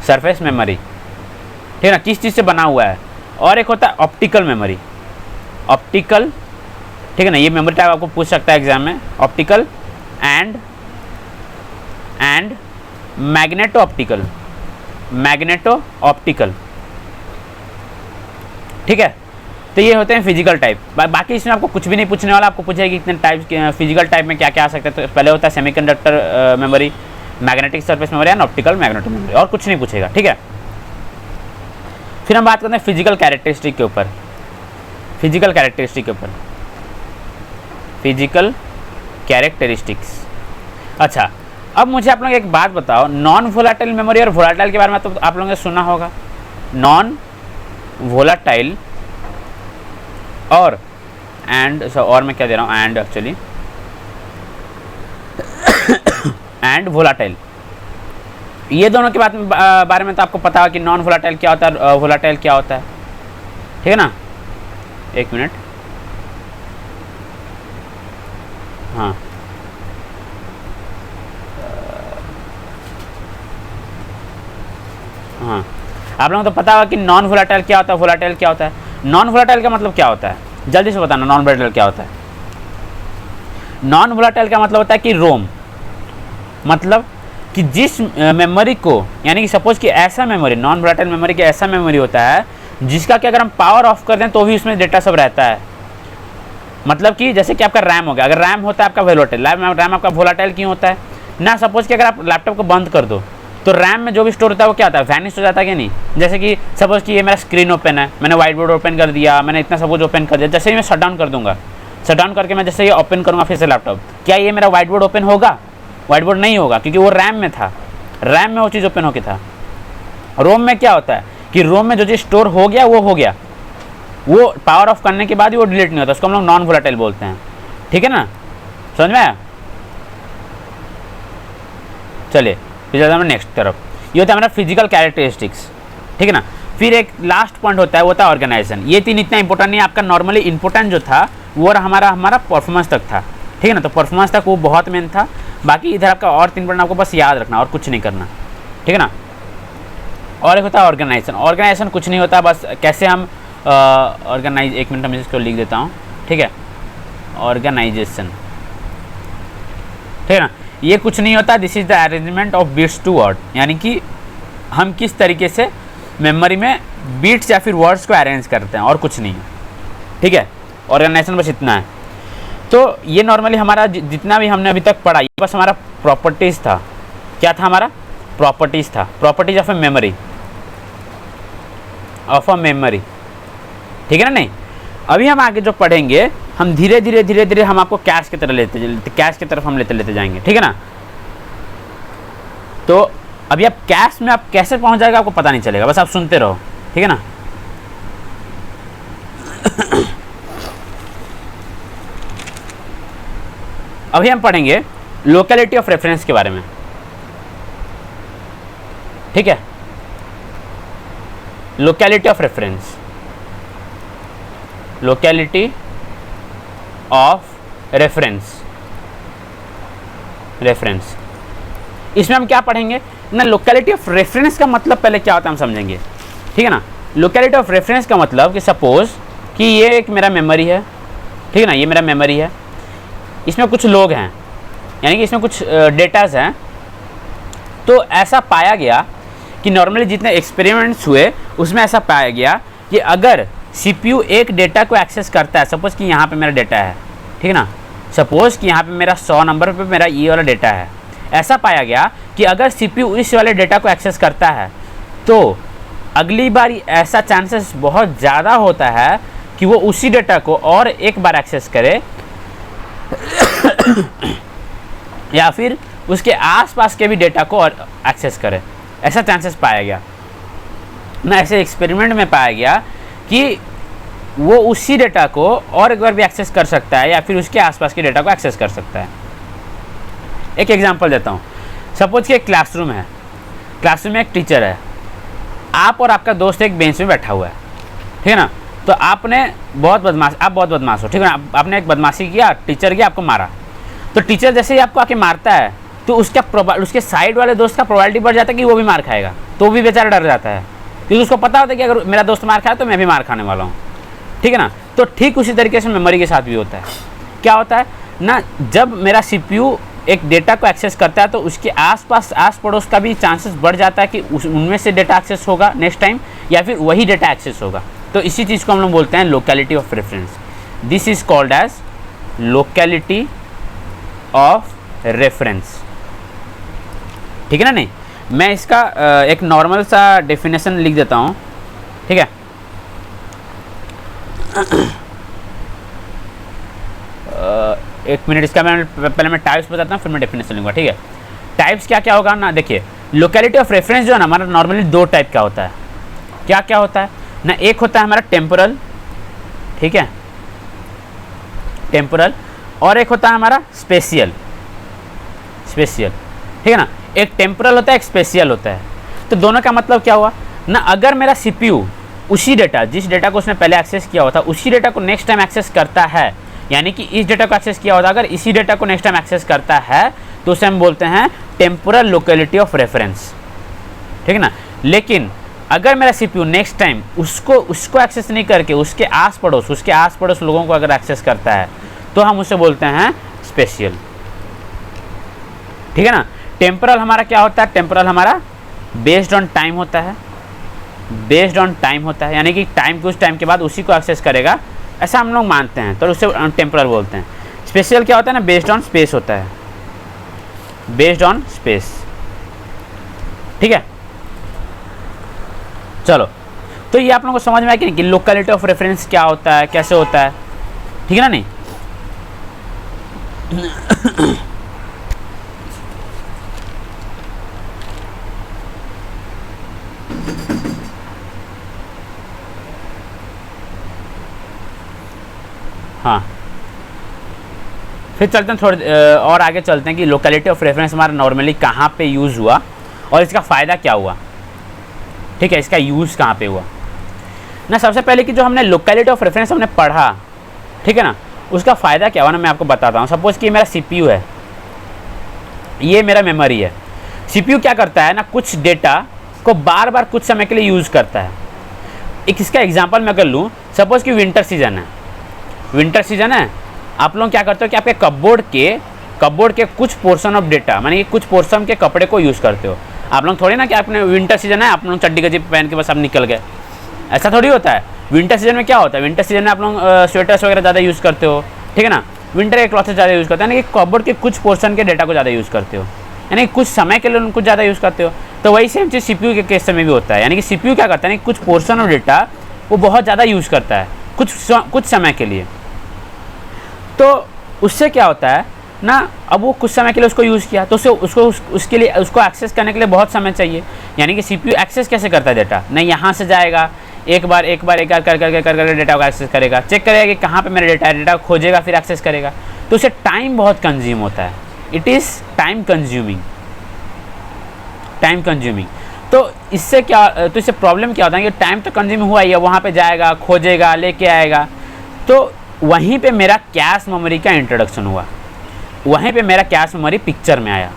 surface memory, ठीक है ना, किस चीज़ से बना हुआ है। और एक होता है ऑप्टिकल मेमोरी, ऑप्टिकल, ठीक है ना, ये मेमोरी टाइप आपको पूछ सकता है एग्जाम में, optical and magneto optical, magneto optical, ठीक है। तो ये होते हैं फिजिकल टाइप। बाकी इसमें आपको कुछ भी नहीं पूछने वाला, आपको पूछेगा कि इतने टाइप फिजिकल टाइप में क्या क्या आ सकता है। तो पहले होता है semiconductor memory, magnetic surface memory and optical magneto memory, और कुछ नहीं पूछेगा, ठीक है। फिर हम बात करते हैं फिजिकल कैरेक्टरिस्टिक के ऊपर, फिजिकल कैरेक्टरिस्टिक के ऊपर, फिजिकल कैरेक्टरिस्टिक्स। अच्छा, अब मुझे आप लोग एक बात बताओ, नॉन वोलाटाइल मेमोरी और वोलाटाइल के बारे में तो आप लोगों ने सुना होगा। नॉन वोलाटाइल और मैं क्या दे रहा हूँ, एंड एक्चुअली एंड वोलाटाइल, ये दोनों के बारे में तो आपको पता है कि नॉन वोलाटाइल क्या होता है, वोलाटाइल क्या होता है, ठीक है ना। एक मिनट, हाँ, हाँ, आप लोगों को तो पता होगा कि नॉन वोलाटाइल क्या होता है, वोलाटाइल क्या होता है। नॉन वोलाटाइल का मतलब क्या होता है, जल्दी से बताना, नॉन वोलाटाइल क्या होता है। नॉन वोलाटाइल का मतलब होता है कि रोम, मतलब कि जिस मेमोरी को, यानी कि सपोज कि ऐसा मेमोरी, नॉन वोलाटाइल मेमोरी का ऐसा मेमोरी होता है जिसका कि अगर हम पावर ऑफ कर दें तो भी उसमें डेटा सब रहता है। मतलब कि जैसे कि आपका रैम हो गया, अगर रैम होता है आपका वोलाटाइल, रैम आपका वोलाटाइल क्यों होता है ना, सपोज कि अगर आप लैपटॉप को बंद कर दो तो रैम में जो भी स्टोर होता है वो क्या होता है, वैनिश हो जाता है कि नहीं। जैसे कि सपोज कि ये मेरा स्क्रीन ओपन है, मैंने व्हाइट बोर्ड ओपन कर दिया, मैंने इतना सब कुछ ओपन कर दिया, जैसे ही मैं शट डाउन कर दूंगा, शट डाउन करके मैं जैसे ये ओपन करूँगा फिर से लैपटॉप, क्या ये मेरा व्हाइट बोर्ड ओपन होगा, व्हाइट बोर्ड नहीं होगा, क्योंकि वो रैम में था, रैम में वो चीज़ ओपन होके था। रोम में क्या होता है कि रोम में जो चीज़ स्टोर हो गया वो हो गया, वो पावर ऑफ करने के बाद ही वो डिलीट नहीं होता, उसको हम लोग नॉन वोलाटाइल बोलते हैं, ठीक है ना, समझ में आया। चलिए फिर जाता हूँ नेक्स्ट तरफ, ये होता है हमारा फिजिकल कैरेक्टरिस्टिक्स, ठीक है ना। फिर एक लास्ट पॉइंट होता है, वो होता है ऑर्गेनाइजेशन। ये तीन इतना इंपॉर्टेंट नहीं है, आपका नॉर्मली इंपॉर्टेंट जो था वो हमारा परफॉर्मेंस तक था, ठीक है ना, तो परफॉर्मेंस तक वो बहुत मेन था। बाकी इधर आपका और 3 पॉइंट आपको बस याद रखना और कुछ नहीं करना, ठीक है ना। और एक होता है ऑर्गेनाइजेशन। ऑर्गेनाइजेशन कुछ नहीं होता, बस कैसे हम ऑर्गेनाइज, एक मिनट मैं इसको लिख देता हूँ, ठीक है, ऑर्गेनाइजेशन, ठीक है ना। ये कुछ नहीं होता, this is the arrangement of bits to word, यानी कि हम किस तरीके से मेमोरी में बीट्स या फिर वर्ड्स को अरेंज करते हैं, और कुछ नहीं है, ठीक है। ऑर्गेनाइजेशन बस इतना है। तो ये नॉर्मली हमारा जितना भी हमने अभी तक पढ़ा, ये बस हमारा प्रॉपर्टीज़ था। क्या था हमारा, प्रॉपर्टीज़ था, properties of a memory, of a memory, ठीक है ना। नहीं, अभी हम आगे जो पढ़ेंगे, हम धीरे धीरे हम आपको कैश की तरफ कैश की तरफ हम लेते जाएंगे, ठीक है ना। तो अभी आप कैश में आप कैसे पहुंच जाएगा आपको पता नहीं चलेगा, बस आप सुनते रहो, ठीक है ना। अभी हम पढ़ेंगे लोकेलिटी ऑफ रेफरेंस के बारे में, ठीक है। Locality of reference, locality of reference, reference, इसमें हम क्या पढ़ेंगे ना, लोकेलिटी ऑफ रेफरेंस का मतलब पहले क्या होता है हम समझेंगे, ठीक है ना। लोकेलिटी ऑफ रेफरेंस का मतलब कि सपोज कि ये एक मेरा मेमोरी है, ठीक है ना, ये मेरा मेमोरी है, इसमें कुछ लोग हैं, यानी कि इसमें कुछ डेटाज हैं। तो ऐसा पाया गया कि नॉर्मली जितने एक्सपेरिमेंट्स हुए उसमें ऐसा पाया गया कि अगर CPU एक डेटा को एक्सेस करता है, सपोज़ कि यहाँ पे मेरा डेटा है, ठीक है ना, सपोज़ कि यहाँ पे मेरा 100 नंबर पे मेरा ये वाला डेटा है, ऐसा पाया गया कि अगर CPU इस वाले डेटा को एक्सेस करता है तो अगली बार ऐसा चांसेस बहुत ज़्यादा होता है कि वो उसी डेटा को और एक बार एक्सेस करे या फिर उसके आसपास के भी डेटा को और एक्सेस करे। ऐसा चांसेस पाया गया ना, ऐसे एक्सपेरिमेंट में पाया गया कि वो उसी डेटा को और एक बार भी एक्सेस कर सकता है या फिर उसके आसपास के डेटा को एक्सेस कर सकता है। एक एग्जांपल देता हूँ, सपोज कि एक क्लासरूम है, क्लासरूम में एक टीचर है, आप और आपका दोस्त एक बेंच में बैठा हुआ है, ठीक है ना। तो आपने बहुत बदमाश हो, ठीक है ना, आपने एक बदमाशी किया, टीचर गया आपको मारा, तो टीचर जैसे ही आपको आके मारता है तो उसके साइड वाले दोस्त का प्रोबेबिलिटी बढ़ जाता है कि वो भी मार खाएगा, तो वो भी बेचारा डर जाता है क्योंकि उसको पता होता है कि अगर मेरा दोस्त मार खाया तो मैं भी मार खाने वाला हूँ, ठीक है ना। तो ठीक उसी तरीके से मेमोरी के साथ भी होता है। क्या होता है ना, जब मेरा CPU एक डेटा को एक्सेस करता है तो उसके आसपास आस पड़ोस का भी चांसेस बढ़ जाता है कि उनमें से डेटा एक्सेस होगा नेक्स्ट टाइम या फिर वही डेटा एक्सेस होगा। तो इसी चीज़ को हम लोग बोलते हैं locality of reference. This is called as locality of reference, ठीक है ना। नहीं, मैं इसका एक नॉर्मल सा डेफिनेशन लिख देता हूँ, ठीक है। एक मिनट, इसका पहले मैं टाइप्स बताता हूँ फिर मैं डेफिनेशन लूँगा, ठीक है। टाइप्स क्या क्या होगा ना, देखिए लोकेलिटी ऑफ रेफरेंस जो है ना हमारा नॉर्मली दो टाइप का होता है। क्या क्या होता है ना, एक होता है हमारा टेम्पोरल, ठीक है, टेम्पोरल, और एक होता है हमारा स्पेशियल, ठीक है ना। एक टेम्पोरल होता है, एक स्पेशियल होता है। तो दोनों का मतलब क्या हुआ ना, अगर मेरा CPU उसी डेटा, जिस डेटा को उसने पहले एक्सेस किया हुआ था उसी डेटा को नेक्स्ट टाइम एक्सेस करता है, यानी कि इस डेटा को एक्सेस किया होता अगर इसी डेटा को नेक्स्ट टाइम एक्सेस करता है तो उसे हम बोलते हैं टेम्पोरल लोकेलिटी ऑफ रेफरेंस, ठीक है ना। लेकिन अगर मेरा CPU नेक्स्ट टाइम उसको एक्सेस नहीं करके उसके आस पड़ोस लोगों को अगर एक्सेस करता है तो हम उसे बोलते हैं स्पेशियल, ठीक है ना। टेम्पोरल हमारा क्या होता है, टेम्पोरल हमारा बेस्ड ऑन टाइम होता है, यानी कि टाइम कुछ टाइम के बाद उसी को एक्सेस करेगा, ऐसा हम लोग मानते हैं, तो उसे टेम्पोरल बोलते हैं। स्पेशियल क्या होता है ना, बेस्ड ऑन स्पेस होता है, बेस्ड ऑन स्पेस, ठीक है। चलो, तो ये आप लोगों को समझ में आया कि लोकेलिटी ऑफ रेफरेंस क्या होता है, कैसे होता है, ठीक है ना। नहीं हाँ, फिर चलते हैं थोड़े और आगे चलते हैं कि लोकेलिटी ऑफ रेफरेंस हमारा नॉर्मली कहाँ पे यूज़ हुआ और इसका फ़ायदा क्या हुआ, ठीक है, इसका यूज़ कहाँ पे हुआ ना। सबसे पहले कि जो हमने लोकेलिटी ऑफ रेफरेंस हमने पढ़ा, ठीक है ना, उसका फ़ायदा क्या हुआ ना, मैं आपको बताता हूँ। सपोज़ कि मेरा CPU है, ये मेरा मेमोरी है। CPU क्या करता है ना, कुछ डेटा को बार बार कुछ समय के लिए यूज़ करता है। एक इसका एग्जाम्पल मैं अगर लूँ, सपोज़ कि विंटर सीजन है, आप लोग क्या करते हो कि आपके कपबोर्ड के कुछ पोर्शन ऑफ डेटा, माने कि कुछ पोर्शन के कपड़े को यूज़ करते हो। आप लोग थोड़ी ना कि आपने विंटर सीजन है आप लोग चड्डी गजी पहन के बस आप निकल गए, ऐसा थोड़ी होता है। विंटर सीजन में क्या होता है, विंटर सीजन में आप लोग स्वेटर्स वगैरह ज़्यादा यूज़ करते हो, ठीक है ना, विंटर के क्लॉथेस ज़्यादा यूज़ करते हो, यानी कि कपबोर्ड के कुछ पोर्शन के डेटा को ज़्यादा यूज़ करते हो, यानी कुछ समय के लिए उनको ज़्यादा यूज़ करते हो। तो वही सेम चीज़ CPU के केस में भी होता है, यानी कि CPU क्या करता है, कुछ पोर्शन ऑफ डेटा वो बहुत ज़्यादा यूज़ करता है कुछ समय के लिए। तो उससे क्या होता है ना, अब वो कुछ समय के लिए उसको यूज़ किया तो उसके लिए उसको एक्सेस करने के लिए बहुत समय चाहिए, यानी कि CPU एक्सेस कैसे करता है डेटा, नहीं यहाँ से जाएगा एक बार कर डेटा को एक्सेस करेगा, चेक करेगा कि कहाँ पे मेरा डेटा खोजेगा, फिर एक्सेस करेगा, तो उससे टाइम बहुत कंज्यूम होता है। It is time consuming. तो इससे प्रॉब्लम क्या होता है कि टाइम तो कंज्यूम हुआ ही है, वहाँ पे जाएगा, खोजेगा, लेके आएगा, तो वहीं पे मेरा कैश मेमोरी का इंट्रोडक्शन हुआ, वहीं पे मेरा कैश मेमोरी पिक्चर में आया।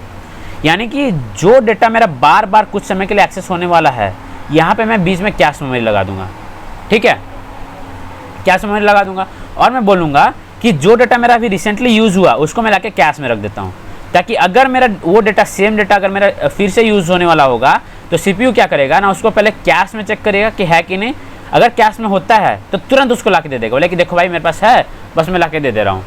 यानी कि जो डेटा मेरा बार बार कुछ समय के लिए एक्सेस होने वाला है, यहाँ पे मैं बीच में कैश मेमोरी लगा दूंगा, ठीक है, कैश मेमोरी लगा दूंगा, और मैं बोलूँगा कि जो डेटा मेरा अभी रिसेंटली यूज़ हुआ उसको मैं लाके कैश में रख देता हूँ, ताकि अगर मेरा वो डेटा सेम डेटा अगर मेरा फिर से यूज़ होने वाला होगा तो CPU क्या करेगा ना, उसको पहले कैश में चेक करेगा कि है कि नहीं। अगर कैश में होता है तो तुरंत उसको ला के दे देगा, बोले कि देखो भाई मेरे पास है, बस मैं ला के दे रहा हूँ,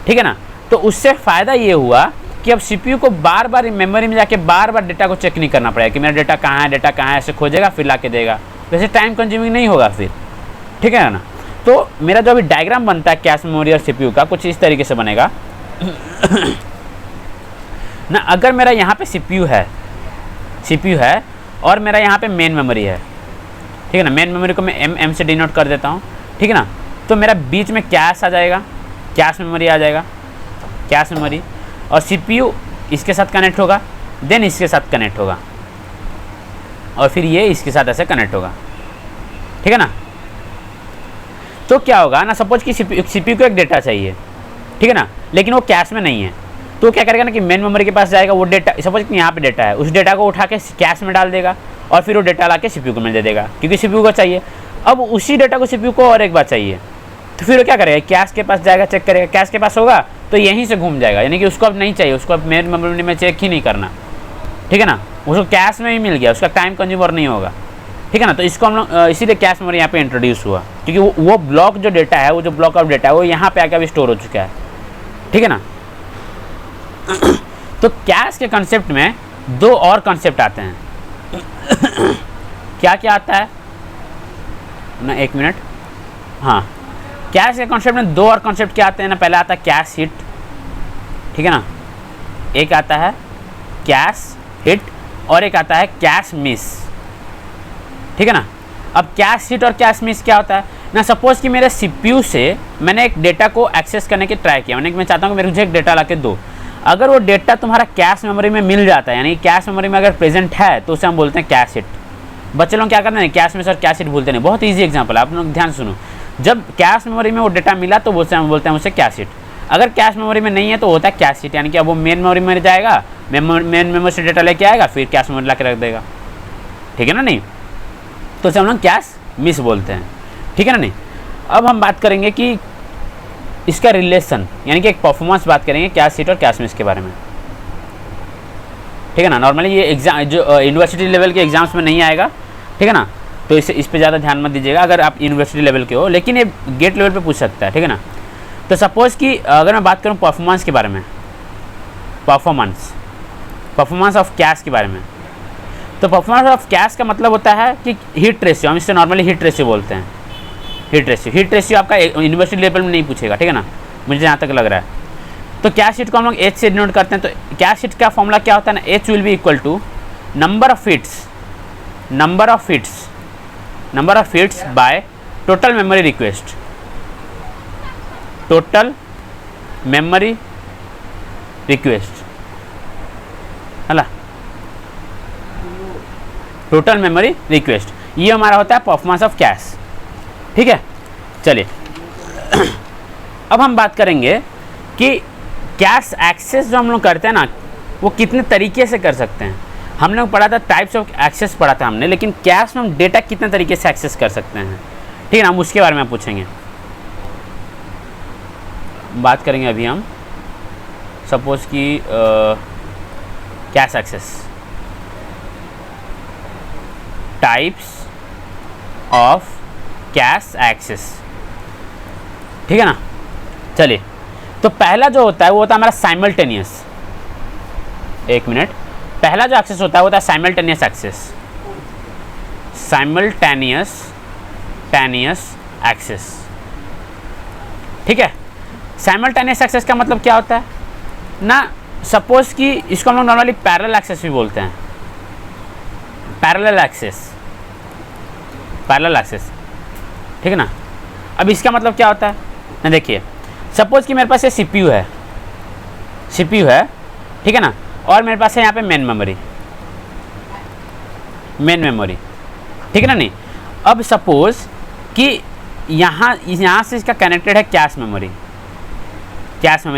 ठीक है ना। तो उससे फ़ायदा ये हुआ कि अब CPU को बार बार मेमोरी में जाके बार बार डेटा को चेक नहीं करना पड़ेगा कि मेरा डेटा कहाँ है, ऐसे खोजेगा फिर ला के देगा, वैसे टाइम कंज्यूमिंग नहीं होगा फिर, ठीक है ना। तो मेरा जो अभी डायग्राम बनता है कैश मेमोरी और CPU का, कुछ इस तरीके से बनेगा ना। अगर मेरा यहाँ पे CPU है और मेरा यहाँ पे मेन मेमोरी है, ठीक है ना, मेन मेमोरी को मैं MM से डिनोट कर देता हूँ, ठीक है ना। तो मेरा बीच में कैश आ जाएगा, कैश मेमोरी आ जाएगा, कैश मेमोरी, और CPU इसके साथ कनेक्ट होगा, देन इसके साथ कनेक्ट होगा, और फिर ये इसके साथ ऐसे कनेक्ट होगा, ठीक है ना। तो क्या होगा ना, सपोज कि सीपीयू को एक डेटा चाहिए, ठीक है ना, लेकिन वो कैश में नहीं है, तो क्या करेगा ना कि मेन मेमोरी के पास जाएगा, वो डेटा सपोज कि यहाँ पे डेटा है, उस डेटा को उठा के कैश में डाल देगा और फिर वो डेटा ला के सीपीयू को मिल दे देगा, क्योंकि सीपीयू को चाहिए। अब उसी डेटा को सीपीयू को और एक बार चाहिए, तो फिर वो क्या करेगा, कैश के पास जाएगा, चेक करेगा, कैश के पास होगा तो यहीं से घूम जाएगा, यानी कि उसको अब नहीं चाहिए, उसको अब मेन मेमोरी में चेक ही नहीं करना, ठीक है ना, उसको कैश में ही मिल गया, उसका टाइम कंज्यूमर नहीं होगा, ठीक है ना। तो इसको हम लोग इसीलिए कैश मेमोरी यहाँ पे इंट्रोड्यूस हुआ, क्योंकि वो ब्लॉक जो डेटा है, वो जो ब्लॉक ऑफ डेटा है वो यहाँ पे आके अभी स्टोर हो चुका है, ठीक है ना। तो कैश के कंसेप्ट में दो और कंसेप्ट आते हैं। क्या क्या आता है ना, एक मिनट, हाँ, कैश के कॉन्सेप्ट में दो और कॉन्सेप्ट क्या आते हैं ना, पहला आता है कैश हिट, ठीक है ना, एक आता है कैश हिट और एक आता है कैश मिस, ठीक है ना। अब कैश हिट और कैश मिस क्या होता है ना, सपोज कि मेरे सीपीयू से मैंने एक डेटा को एक्सेस करने की ट्राई किया, मैं चाहता हूँ कि मुझे एक डेटा ला के दो, अगर वो डेटा तुम्हारा कैश मेमोरी में मिल जाता है, यानी कैश मेमोरी में अगर प्रेजेंट है, तो उसे हम बोलते हैं कैश हिट। बच्चे लोग क्या करते हैं, कैश मिस और कैश हिट भूलते नहीं, बहुत ईजी एग्जांपल है, आप लोग ध्यान सुनो। जब कैश मेमोरी में वो डेटा मिला तो हम बोलते हैं उसे कैश हिट, अगर कैश मेमोरी में नहीं है तो होता है कैश हिट, यानी कि अब वो मेन मेमोरी में जाएगा, मेन मेमोरी से डेटा लेके आएगा, फिर कैश मेमोरी ला के रख देगा, ठीक है ना, नहीं, तो उसे हम लोग कैश मिस बोलते हैं, ठीक है ना, नहीं। अब हम बात करेंगे कि इसका रिलेशन, यानी कि एक परफॉर्मेंस बात करेंगे कैश हिट और कैश मिस के बारे में, ठीक है ना। नॉर्मली ये एग्जाम जो यूनिवर्सिटी लेवल के एग्जाम्स में नहीं आएगा, ठीक है ना, तो इस पे ज़्यादा ध्यान मत दीजिएगा अगर आप यूनिवर्सिटी लेवल के हो, लेकिन ये गेट लेवल पे पूछ सकता है, ठीक है ना। तो सपोज कि अगर मैं बात करूँ परफॉर्मेंस के बारे में, परफॉर्मेंस ऑफ कैश के बारे में, तो परफॉर्मेंस ऑफ कैश का मतलब होता है कि हिट रेशियो, हम इससे नॉर्मली हिट रेशियो बोलते हैं, हिट रेशियो आपका यूनिवर्सिटी लेवल में नहीं पूछेगा, ठीक है ना, मुझे जहाँ तक लग रहा है। तो कैश हिट को हम लोग एच से डिनोट करते हैं, तो कैश हिट का फॉर्मूला क्या होता है ना, H will be equal to number of hits by total memory request, है ना, टोटल मेमोरी रिक्वेस्ट, ये हमारा होता है परफॉर्मेंस ऑफ कैश, ठीक है। चलिए अब हम बात करेंगे कि कैश एक्सेस जो हम लोग करते हैं ना, वो कितने तरीके से कर सकते हैं। हम लोग पढ़ा था टाइप्स ऑफ एक्सेस पढ़ा था हमने, लेकिन कैश में हम डेटा कितने तरीके से एक्सेस कर सकते हैं, ठीक है ना, हम उसके बारे में पूछेंगे, बात करेंगे अभी हम। सपोज कि cache access, types of cache access, ठीक है ना। चलिए, तो पहला जो होता है वो होता है हमारा साइमल्टेनियस, एक मिनट, पहला जो एक्सेस होता है वो होता है साइमल्टेनियस एक्सेस, एक्सेस, ठीक है। साइमल्टेनियस एक्सेस का मतलब क्या होता है ना, सपोज कि इसको हम लोग नॉर्मली पैरेलल एक्सेस भी बोलते हैं, पैरेलल एक्सेस, ठीक है ना। अब इसका मतलब क्या होता है ना, देखिए, सपोज कि मेरे पास ये सीपीयू है, ठीक है ना, और मेरे पास है यहाँ पे मेन मेमोरी, ठीक है ना, नहीं। अब सपोज कि यहाँ से इसका कनेक्टेड है कैश मेमोरी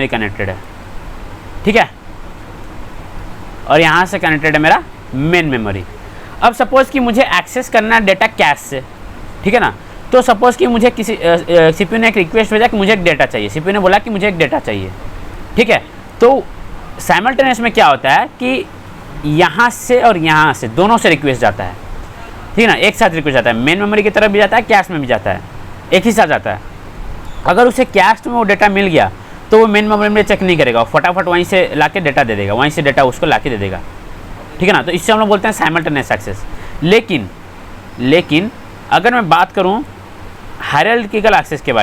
कनेक्टेड है, ठीक है, और यहाँ से कनेक्टेड है मेरा मेन मेमोरी। अब सपोज कि मुझे एक्सेस करना है डेटा कैश से, ठीक है ना, तो सपोज कि मुझे किसी सीपीयू ने एक रिक्वेस्ट भेजा कि मुझे एक डेटा चाहिए, सीपीयू ने बोला कि मुझे एक डेटा चाहिए, ठीक है। तो साइमल्टेनियस में क्या होता है कि यहाँ से और यहाँ से दोनों से रिक्वेस्ट जाता है, ठीक है ना, एक साथ रिक्वेस्ट जाता है, मेन मेमोरी की तरफ भी जाता है, कैश में भी जाता है, एक ही साथ जाता है। अगर उसे कैश में वो डेटा मिल गया तो वो मेन मेमोरी में चेक नहीं करेगा, फटाफट वहीं से ला के डेटा दे देगा, वहीं से डेटा उसको ला के दे देगा, ठीक है ना। तो इससे हम लोग बोलते हैं साइमल्टेनियस एक्सेस। लेकिन अगर मैं बात करूँ हायरार्किकल एक्सेस के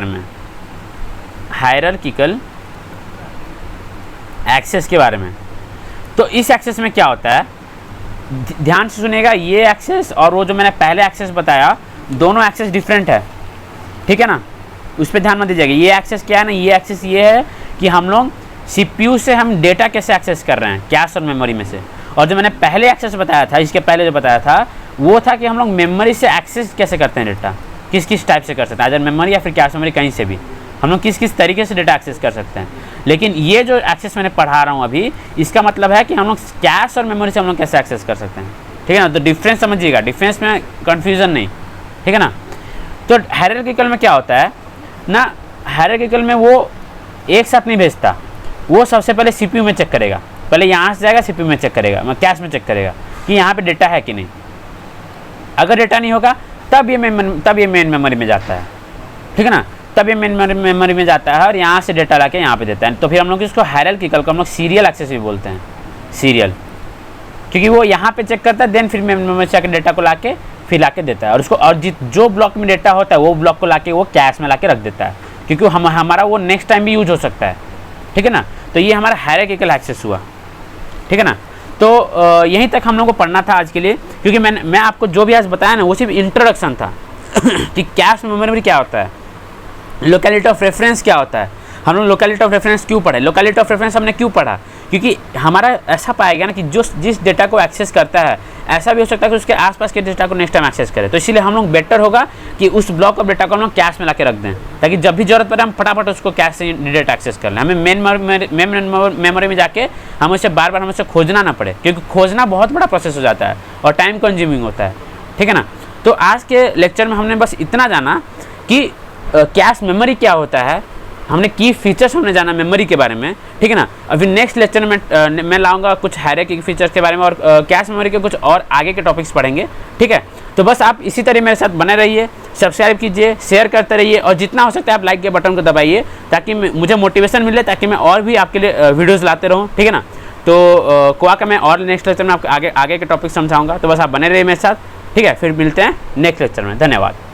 बारे में, तो इस एक्सेस में क्या होता है, ध्यान से सुनिएगा, ये एक्सेस और वो जो मैंने पहले एक्सेस बताया, दोनों एक्सेस डिफरेंट है, ठीक है ना, उस पर ध्यान मत दीजिएगा। ये एक्सेस क्या है ना, ये एक्सेस ये है कि हम लोग सीपीयू से हम डेटा कैसे एक्सेस कर रहे हैं कैश और मेमोरी में से, और जो मैंने पहले एक्सेस बताया था, इसके पहले जो बताया था वो था कि हम लोग मेमोरी से एक्सेस कैसे करते हैं डेटा, किस किस टाइप से कर सकते हैं, अदर मेमोरी या फिर कैश मेमोरी, कहीं से भी हम लोग किस किस तरीके से डेटा एक्सेस कर सकते हैं। लेकिन ये जो एक्सेस मैंने पढ़ा रहा हूँ अभी, इसका मतलब है कि हम लोग कैश और मेमोरी से हम लोग कैसे एक्सेस कर सकते हैं, ठीक है ना। तो डिफरेंस समझिएगा, डिफरेंस में कन्फ्यूज़न नहीं, ठीक है ना। तो हायरार्किकल में क्या होता है ना, हायरार्किकल में वो एक साथ नहीं भेजता, वो सबसे पहले सीपीयू में चेक करेगा, पहले यहाँ से जाएगा सीपीयू में चेक करेगा, मैं कैश में चेक करेगा कि यहाँ पे डेटा है कि नहीं। अगर डेटा नहीं होगा तब ये मेन मेमोरी में जाता है, ठीक है ना, तब ये मेन मेमोरी में जाता है और यहाँ से डेटा लाके यहाँ पे देता है। तो फिर हम लोग इसको हायरार्किकल को हम लोग सीरियल एक्सेस भी बोलते हैं, सीरियल, क्योंकि वो यहाँ पे चेक करता है, देन फिर मेन मेमोरी से आके डेटा को लाके फिर लाके देता है, और उसको और जो ब्लॉक में डेटा होता है वो ब्लॉक को लाके वो कैश में लाके रख देता है, क्योंकि हमारा वो नेक्स्ट टाइम भी यूज हो सकता है, ठीक है ना। तो ये हमारा हायरार्किकल एक्सेस हुआ, ठीक है ना। तो यहीं तक हम लोग को पढ़ना था आज के लिए, क्योंकि मैं आपको जो भी आज बताया ना वो सिर्फ इंट्रोडक्शन था कि कैश मेमोरी क्या होता है, लोकेलिटी ऑफ रेफरेंस क्या होता है, हम लोग लोकेलिटी ऑफ रेफरेंस क्यों पढ़े, लोकेलिटी ऑफ रेफरेंस हमने क्यों पढ़ा, क्योंकि हमारा ऐसा पाया गया ना कि जिस डेटा को एक्सेस करता है ऐसा भी हो सकता है कि उसके आसपास के डेटा को नेक्स्ट टाइम एक्सेस करें। तो इसीलिए हम लोग बेटर होगा कि उस ब्लॉक ऑफ डेटा को हम लोग कैश में ला के रख दें, ताकि जब भी जरूरत पड़े हम फटाफट उसको कैश से डेटा एक्सेस कर लें, हमें मेन मेमोरी में जाके हम उसे बार बार हमें खोजना ना पड़े, क्योंकि खोजना बहुत बड़ा प्रोसेस हो जाता है और टाइम कंज्यूमिंग होता है, ठीक है ना। तो आज के लेक्चर में हमने बस इतना जाना कि कैश मेमोरी क्या होता है, हमने की फीचर्स हमने जाना मेमोरी के बारे में, ठीक है ना। अभी नेक्स्ट लेक्चर में मैं लाऊंगा कुछ हायरार्की फीचर्स के बारे में और कैश मेमोरी के कुछ और आगे के टॉपिक्स पढ़ेंगे, ठीक है। तो बस आप इसी तरह मेरे साथ बने रहिए, सब्सक्राइब कीजिए, शेयर करते रहिए और जितना हो सकता है आप लाइक के बटन को दबाइए, ताकि मुझे मोटिवेशन मिले, ताकि मैं और भी आपके लिए वीडियोज़ लाते रहूँ, ठीक है ना। तो कोआ का मैं और नेक्स्ट लेक्चर में आपको आगे के टॉपिक समझाऊंगा, तो बस आप बने रहिए मेरे साथ, ठीक है। फिर मिलते हैं नेक्स्ट लेक्चर में, धन्यवाद।